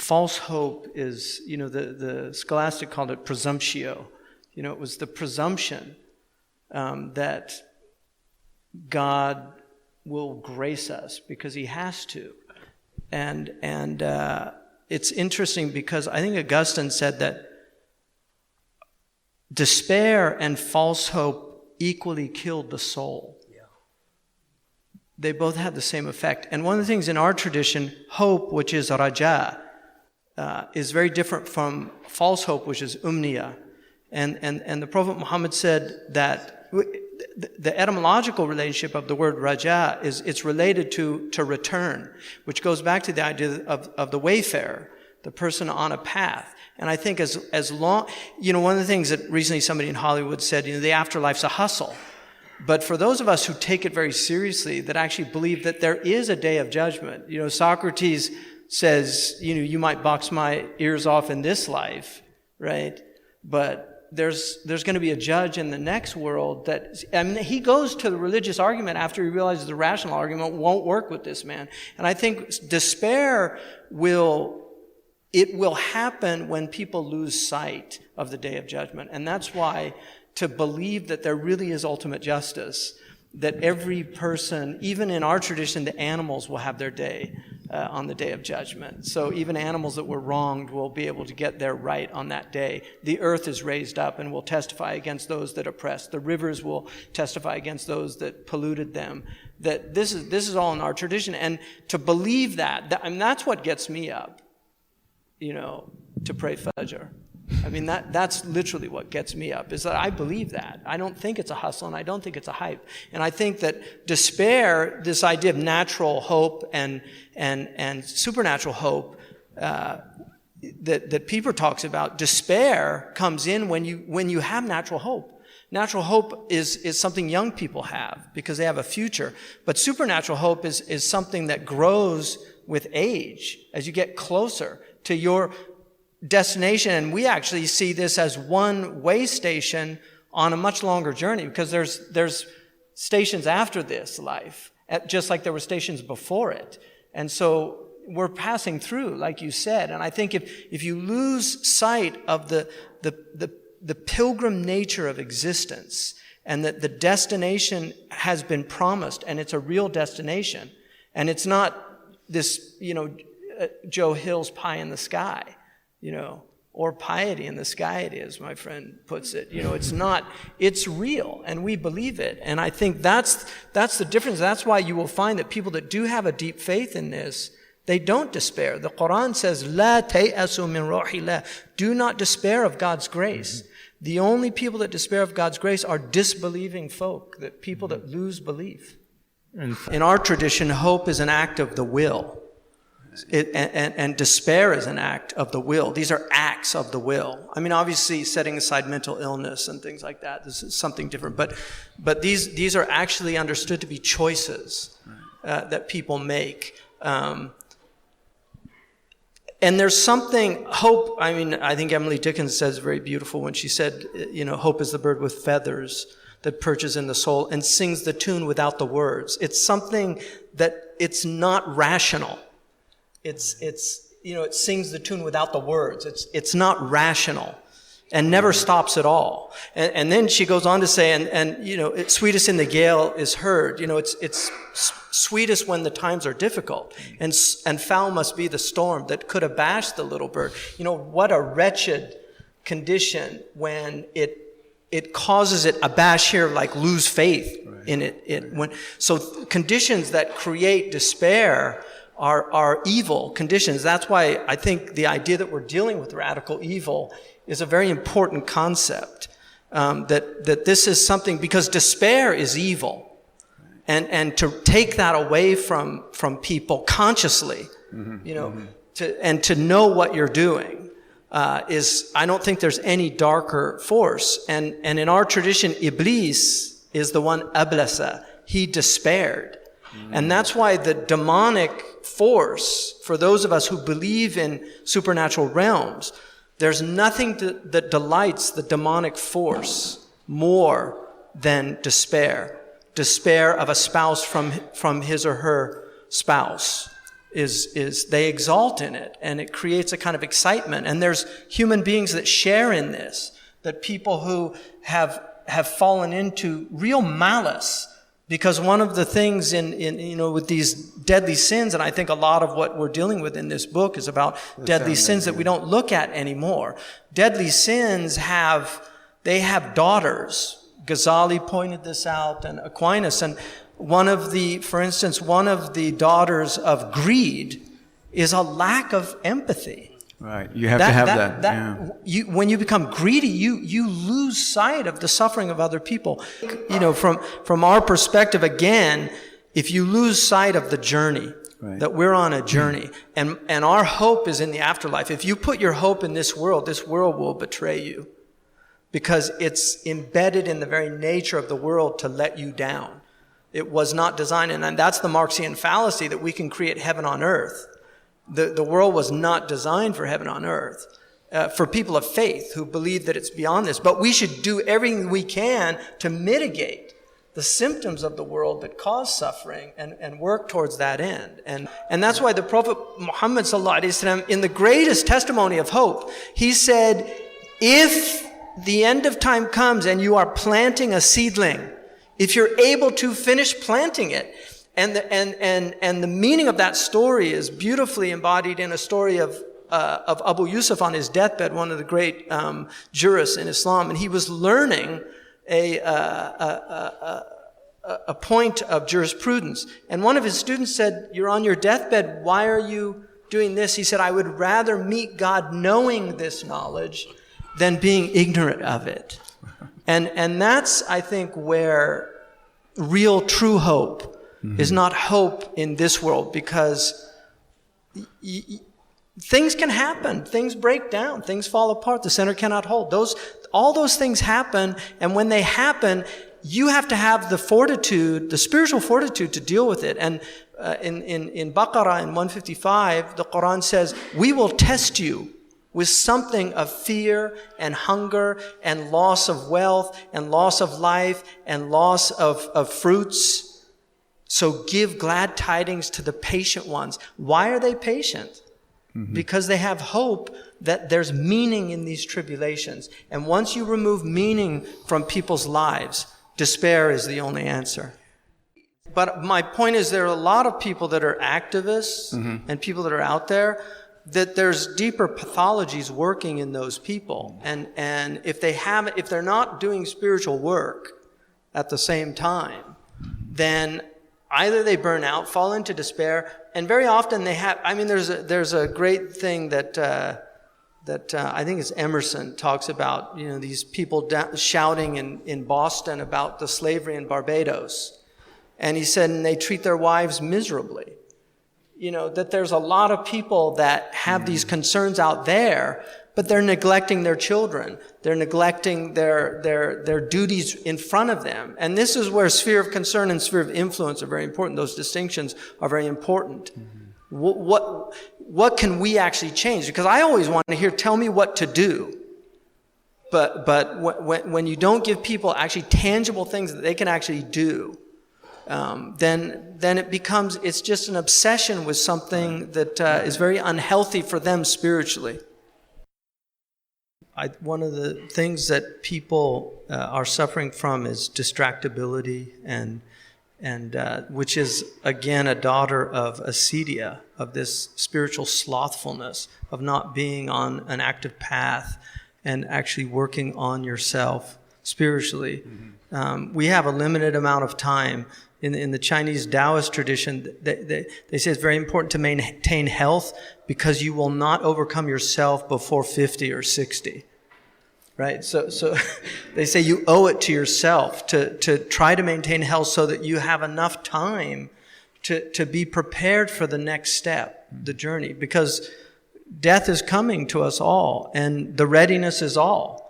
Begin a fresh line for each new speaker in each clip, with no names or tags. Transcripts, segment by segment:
false hope is, the scholastic called it presumptio. It was the presumption that God will grace us because he has to. And it's interesting because I think Augustine said that despair and false hope equally killed the soul. They both had the same effect. And one of the things in our tradition, hope, which is raja, is very different from false hope, which is umniya. And the Prophet Muhammad said that the etymological relationship of the word raja it's related to return, which goes back to the idea of the wayfarer, the person on a path. And I think as long, one of the things that recently somebody in Hollywood said, the afterlife's a hustle. But for those of us who take it very seriously, that actually believe that there is a day of judgment, Socrates says, you might box my ears off in this life, right? But there's going to be a judge in the next world he goes to the religious argument after he realizes the rational argument won't work with this man. And I think despair will happen when people lose sight of the day of judgment. And that's why to believe that there really is ultimate justice, that every person, even in our tradition, the animals will have their day on the day of judgment. So even animals that were wronged will be able to get their right on that day. The earth is raised up and will testify against those that oppress. The rivers will testify against those that polluted them. That this is all in our tradition. And to believe that's what gets me up, to pray Fajr. That's literally what gets me up, is that I believe that. I don't think it's a hustle, and I don't think it's a hype. And I think that despair, this idea of natural hope and supernatural hope that Pieper talks about, despair comes in when you have natural hope. Natural hope is something young people have because they have a future. But supernatural hope is something that grows with age as you get closer to your destination. And we actually see this as one way station on a much longer journey, because there's stations after this life, just like there were stations before it. And so we're passing through, like you said. And I think if you lose sight of the pilgrim nature of existence, and that the destination has been promised, and it's a real destination, and it's not this, Joe Hill's pie in the sky, or piety in the sky it is, my friend puts it. It's not, it's real, and we believe it. And I think that's the difference. That's why you will find that people that do have a deep faith in this, they don't despair. The Quran says, "La tayasu min ruhillah." Do not despair of God's grace. The only people that despair of God's grace are disbelieving folk, that people that lose belief. In our tradition, hope is an act of the will. And despair is an act of the will. These are acts of the will. Obviously, setting aside mental illness and things like that, this is something different. But these are actually understood to be choices that people make. And there's something, hope, I think Emily Dickinson says very beautiful when she said, hope is the bird with feathers that perches in the soul and sings the tune without the words. It's something that it's not rational. It sings the tune without the words. It's not rational and never stops at all. And then she goes on to say, it's sweetest in the gale is heard. It's sweetest when the times are difficult, and foul must be the storm that could abash the little bird. What a wretched condition when it causes it abash here, like lose faith in it. So conditions that create despair are evil conditions. That's why I think the idea that we're dealing with radical evil is a very important concept. That this is something, because despair is evil. And to take that away from people consciously, to know what you're doing, I don't think there's any darker force. And in our tradition, Iblis is the one ablasa. He despaired. And that's why the demonic force, for those of us who believe in supernatural realms, there's nothing that delights the demonic force more than despair. Despair of a spouse from his or her spouse. is they exalt in it, and it creates a kind of excitement. And there's human beings that share in this, that people who have fallen into real malice. Because one of the things with these deadly sins, and I think a lot of what we're dealing with in this book is about deadly sins that we don't look at anymore. Deadly sins have daughters. Ghazali pointed this out, and Aquinas. And for instance, one of the daughters of greed is a lack of empathy.
Right, you have to have that.
When you become greedy, you lose sight of the suffering of other people. From our perspective, again, if you lose sight of the journey, right, that we're on a journey, and our hope is in the afterlife. If you put your hope in this world will betray you, because it's embedded in the very nature of the world to let you down. It was not designed, and that's the Marxian fallacy, that we can create heaven on earth. The world was not designed for heaven on earth, for people of faith who believe that it's beyond this. But we should do everything we can to mitigate the symptoms of the world that cause suffering and work towards that end. And that's why the Prophet Muhammad ﷺ, in the greatest testimony of hope, he said, if the end of time comes and you are planting a seedling, if you're able to finish planting it, and the meaning of that story is beautifully embodied in a story of Abu Yusuf on his deathbed, one of the great jurists in Islam, and he was learning a point of jurisprudence. And one of his students said, "You're on your deathbed. Why are you doing this?" He said, "I would rather meet God knowing this knowledge than being ignorant of it." And that's, I think, where real true hope is not hope in this world, because things can happen, things break down, things fall apart, the center cannot hold. All those things happen, and when they happen, you have to have the fortitude, the spiritual fortitude to deal with it. And in Baqarah, in 155, the Quran says, "We will test you with something of fear and hunger and loss of wealth and loss of life and loss of fruits. So give glad tidings to the patient ones." Why are they patient? Mm-hmm. Because they have hope that there's meaning in these tribulations. And once you remove meaning from people's lives, despair is the only answer. But my point is, there are a lot of people that are activists, mm-hmm, and people that are out there, that there's deeper pathologies working in those people. And if they're not doing spiritual work at the same time, then either they burn out, fall into despair, and very often they have. I mean, there's a great thing that I think it's Emerson talks about. These people shouting in Boston about the slavery in Barbados, and he said, and they treat their wives miserably. That there's a lot of people that have these concerns out there, but they're neglecting their children. They're neglecting their duties in front of them. And this is where sphere of concern and sphere of influence are very important. Those distinctions are very important. Mm-hmm. What can we actually change? Because I always want to hear, tell me what to do. But when you don't give people actually tangible things that they can actually do, then it's just an obsession with something that is very unhealthy for them spiritually. One of the things that people are suffering from is distractibility, and which is again a daughter of acedia, of this spiritual slothfulness, of not being on an active path and actually working on yourself spiritually. Mm-hmm. We have a limited amount of time. In the Chinese Taoist tradition, they say it's very important to maintain health, because you will not overcome yourself before 50 or 60. Right? So they say you owe it to yourself to try to maintain health so that you have enough time to be prepared for the next step, the journey. Because death is coming to us all, and the readiness is all.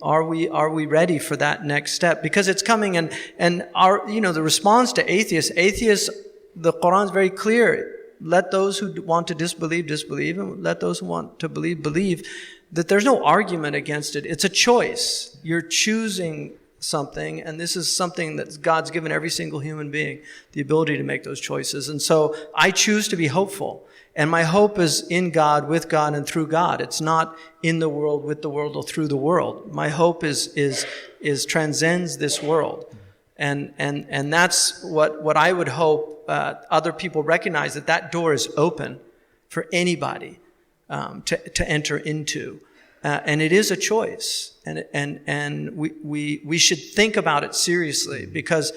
Are we ready for that next step? Because it's coming, and our the response to atheists, the Quran is very clear. Let those who want to disbelieve, disbelieve, and let those who want to believe, believe. That there's no argument against it. It's a choice. You're choosing something, and this is something that God's given every single human being, the ability to make those choices. And so I choose to be hopeful. And my hope is in God, with God, and through God. It's not in the world, with the world, or through the world. My hope is transcends this world. And that's what I would hope other people recognize, that door is open for anybody to enter into. And it is a choice. And we should think about it seriously, because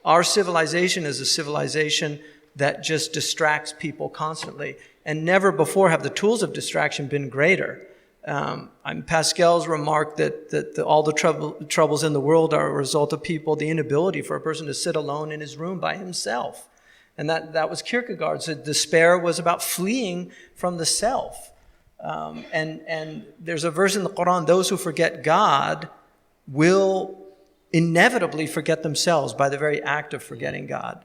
our civilization is a civilization that just distracts people constantly. And never before have the tools of distraction been greater. Pascal's remark that all the troubles in the world are a result of people, the inability for a person to sit alone in his room by himself. And that was Kierkegaard. So despair was about fleeing from the self. And there's a verse in the Quran, those who forget God will inevitably forget themselves by the very act of forgetting God.